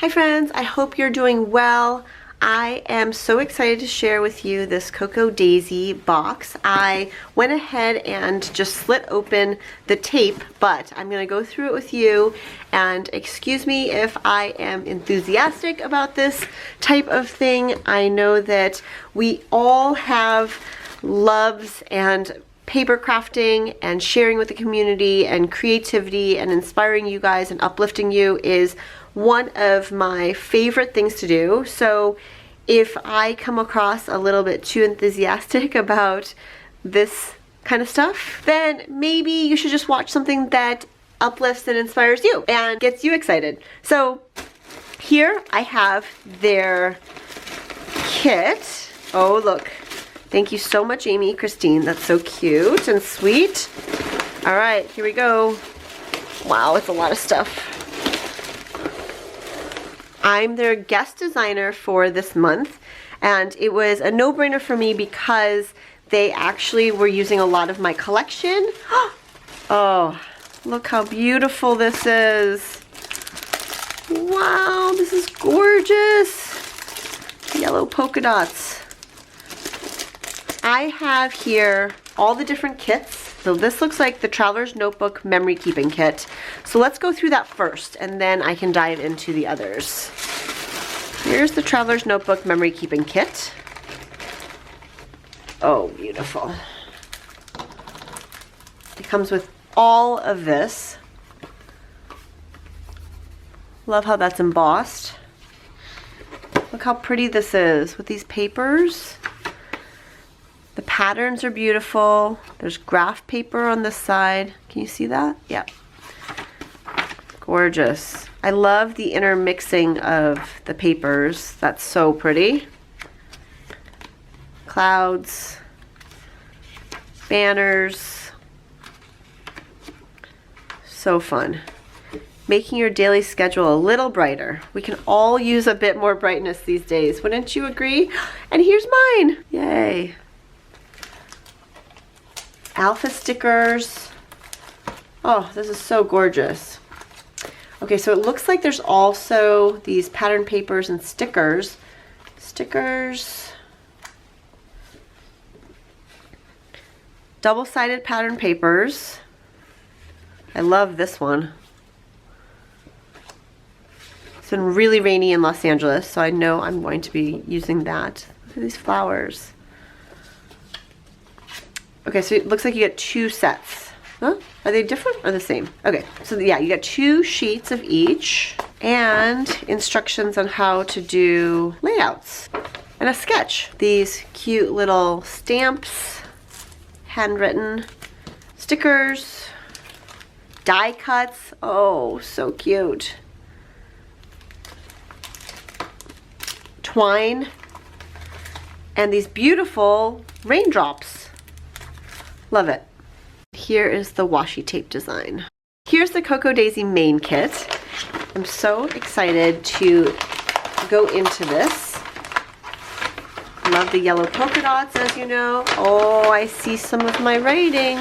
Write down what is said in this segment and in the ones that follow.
Hi friends, I hope you're doing well. I am so excited to share with you this Cocoa Daisy box. I went ahead and just slit open the tape, but I'm going to go through it with you, and excuse me if I am enthusiastic about this type of thing. I know that we all have loves and paper crafting and sharing with the community and creativity and inspiring you guys and uplifting you is one of my favorite things to do. So if I come across a little bit too enthusiastic about this kind of stuff, then maybe you should just watch something that uplifts and inspires you and gets you excited. So here I have their kit. Oh, look. Thank you so much, Amy, Christine. That's so cute and sweet. All right, here we go. Wow, it's a lot of stuff. I'm their guest designer for this month, and it was a no-brainer for me because they actually were using a lot of my collection. Oh, look how beautiful this is. Wow, this is gorgeous. Yellow polka dots. I have here all the different kits. So this looks like the Traveler's Notebook Memory Keeping Kit. So let's go through that first, and then I can dive into the others. Here's the Traveler's Notebook Memory Keeping Kit. Oh, beautiful. It comes with all of this. Love how that's embossed. Look how pretty this is with these papers. The patterns are beautiful. There's graph paper on this side. Can you see that? Yeah. Gorgeous. I love the intermixing of the papers. That's so pretty. Clouds. Banners. So fun. Making your daily schedule a little brighter. We can all use a bit more brightness these days. Wouldn't you agree? And here's mine. Yay. Alpha stickers. Oh, this is so gorgeous. Okay, so it looks like there's also these pattern papers and stickers. Stickers. Double-sided pattern papers. I love this one. It's been really rainy in Los Angeles, so I know I'm going to be using that. Look at these flowers. Okay, so it looks like you get two sets. Huh? Are they different or the same? Okay, so yeah, you get 2 sheets of each and instructions on how to do layouts and a sketch. These cute little stamps, handwritten stickers, die cuts. Oh, so cute. Twine, and these beautiful raindrops. Love it. Here is the washi tape design. Here's the Cocoa Daisy main kit. I'm so excited to go into this. Love the yellow polka dots, as you know. Oh, I see some of my writing.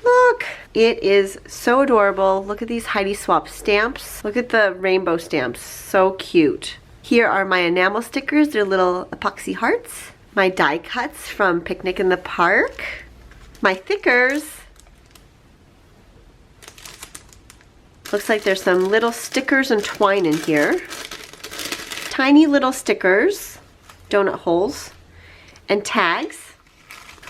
Look! It is so adorable. Look at these Heidi Swap stamps. Look at the rainbow stamps. So cute. Here are my enamel stickers. They're little epoxy hearts. My die cuts from Picnic in the Park. My thickers. Looks like there's some little stickers and twine in here. Tiny little stickers, donut holes, and tags,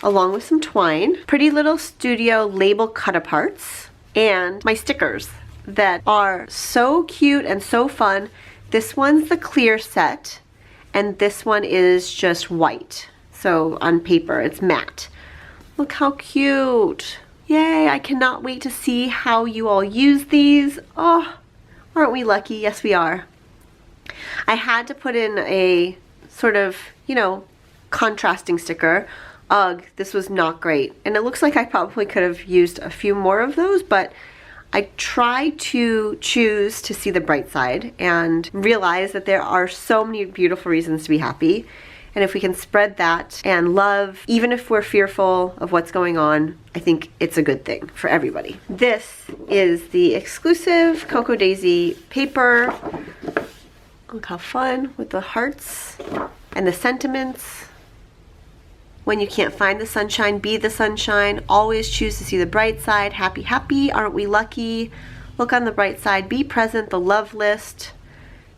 along with some twine. Pretty little studio label cut-aparts, and my stickers that are so cute and so fun. This one's the clear set, and this one is just white. So on paper, it's matte. Look how cute. Yay, I cannot wait to see how you all use these. Oh, aren't we lucky? Yes, we are. I had to put in a sort of, you know, contrasting sticker. Ugh, this was not great. And it looks like I probably could have used a few more of those, but I try to choose to see the bright side and realize that there are so many beautiful reasons to be happy. And if we can spread that and love, even if we're fearful of what's going on, I think it's a good thing for everybody. This is the exclusive Cocoa Daisy paper. Look how fun with the hearts and the sentiments. When you can't find the sunshine, be the sunshine. Always choose to see the bright side. Happy, happy, aren't we lucky? Look on the bright side, be present, the love list.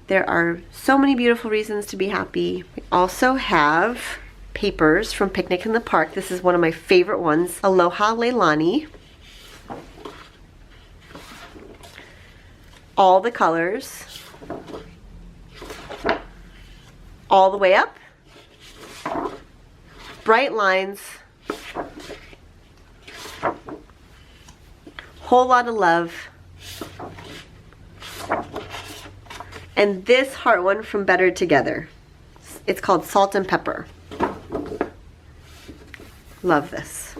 There are so many beautiful reasons to be happy. We also have papers from Picnic in the Park. This is one of my favorite ones. Aloha Leilani. All the colors. All the way up. Bright lines. Whole lot of love. And this heart one from Better Together. It's called Salt and Pepper. Love this.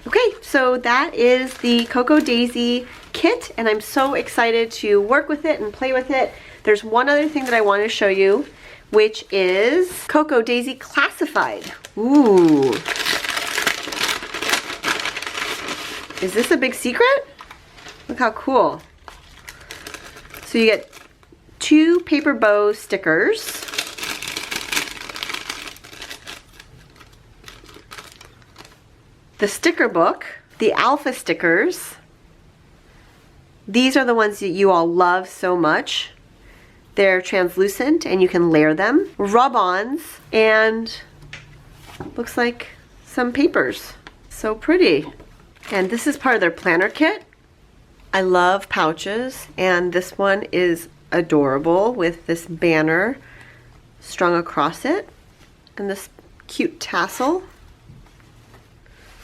Okay, so that is the Cocoa Daisy kit, and I'm so excited to work with it and play with it. There's one other thing that I want to show you, which is Cocoa Daisy Classified. Ooh. Is this a big secret? Look how cool. So you get 2 paper bow stickers. The sticker book, the alpha stickers. These are the ones that you all love so much. They're translucent and you can layer them. Rub-ons and looks like some papers. So pretty. And this is part of their planner kit. I love pouches, and this one is adorable with this banner strung across it and this cute tassel.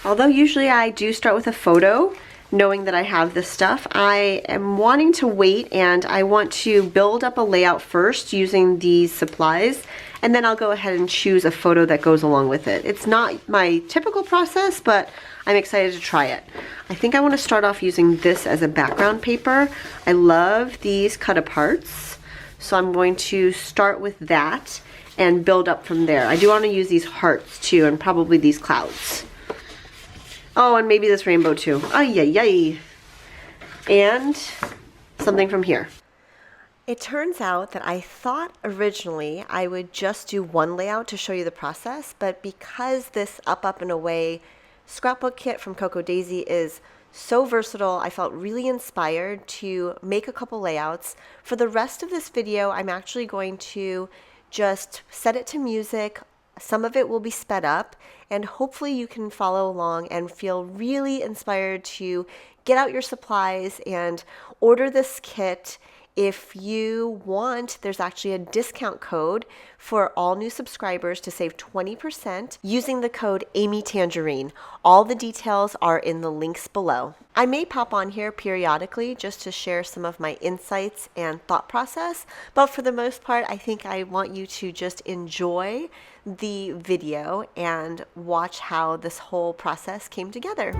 Although usually I do start with a photo, knowing that I have this stuff, I am wanting to wait and I want to build up a layout first using these supplies, and then I'll go ahead and choose a photo that goes along with it. It's not my typical process, but I'm excited to try it. I think I want to start off using this as a background paper. I love these cut aparts, so I'm going to start with that and build up from there. I do want to use these hearts too, and probably these clouds. Oh, and maybe this rainbow too. Ay, ay, ay. And something from here. It turns out that I thought originally I would just do one layout to show you the process, but because this Up and Away scrapbook kit from Cocoa Daisy is so versatile, I felt really inspired to make a couple layouts. For the rest of this video, I'm actually going to just set it to music. Some of it will be sped up, and hopefully you can follow along and feel really inspired to get out your supplies and order this kit. If you want, there's actually a discount code for all new subscribers to save 20% using the code AmyTangerine. All the details are in the links below. I may pop on here periodically just to share some of my insights and thought process, but for the most part, I think I want you to just enjoy the video and watch how this whole process came together.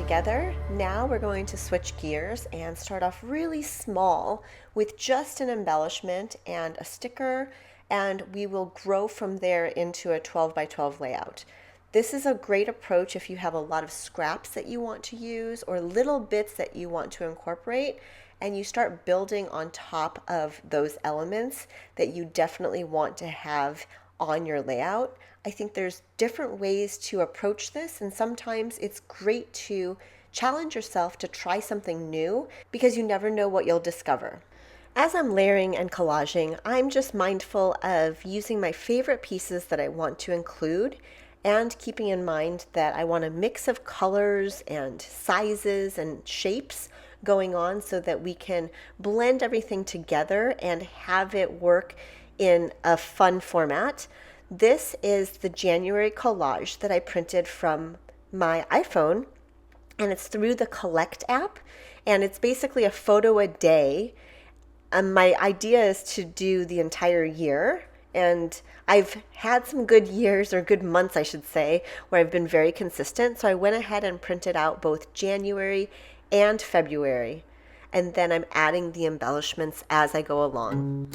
together. Now we're going to switch gears and start off really small with just an embellishment and a sticker, and we will grow from there into a 12 by 12 layout. This is a great approach if you have a lot of scraps that you want to use or little bits that you want to incorporate, and you start building on top of those elements that you definitely want to have on your layout. I think there's different ways to approach this, and sometimes it's great to challenge yourself to try something new because you never know what you'll discover. As I'm layering and collaging, I'm just mindful of using my favorite pieces that I want to include and keeping in mind that I want a mix of colors and sizes and shapes going on so that we can blend everything together and have it work in a fun format. This is the January collage that I printed from my iPhone, and it's through the Collect app, and it's basically a photo a day. My idea is to do the entire year, and I've had some good years, or good months I should say, where I've been very consistent, so I went ahead and printed out both January and February, and then I'm adding the embellishments as I go along.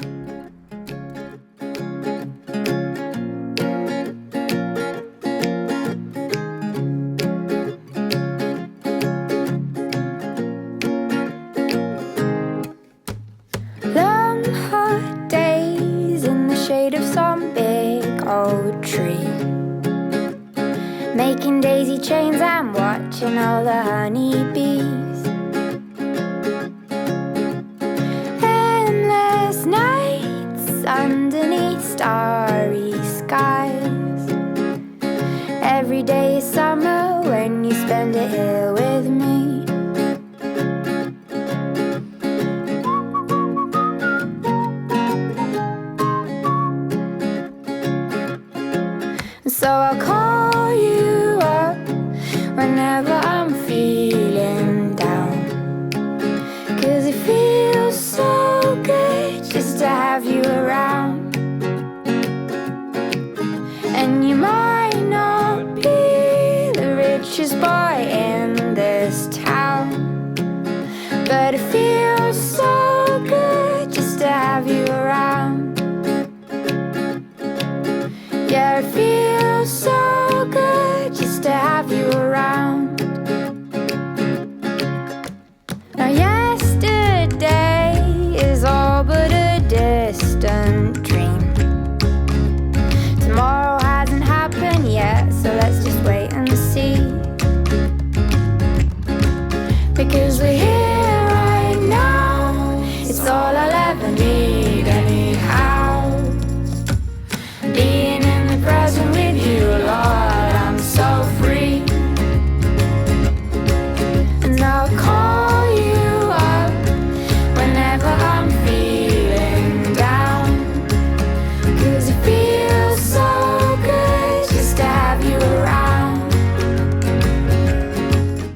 Long hot days in the shade of some big old tree, making daisy chains and watching all the honeybees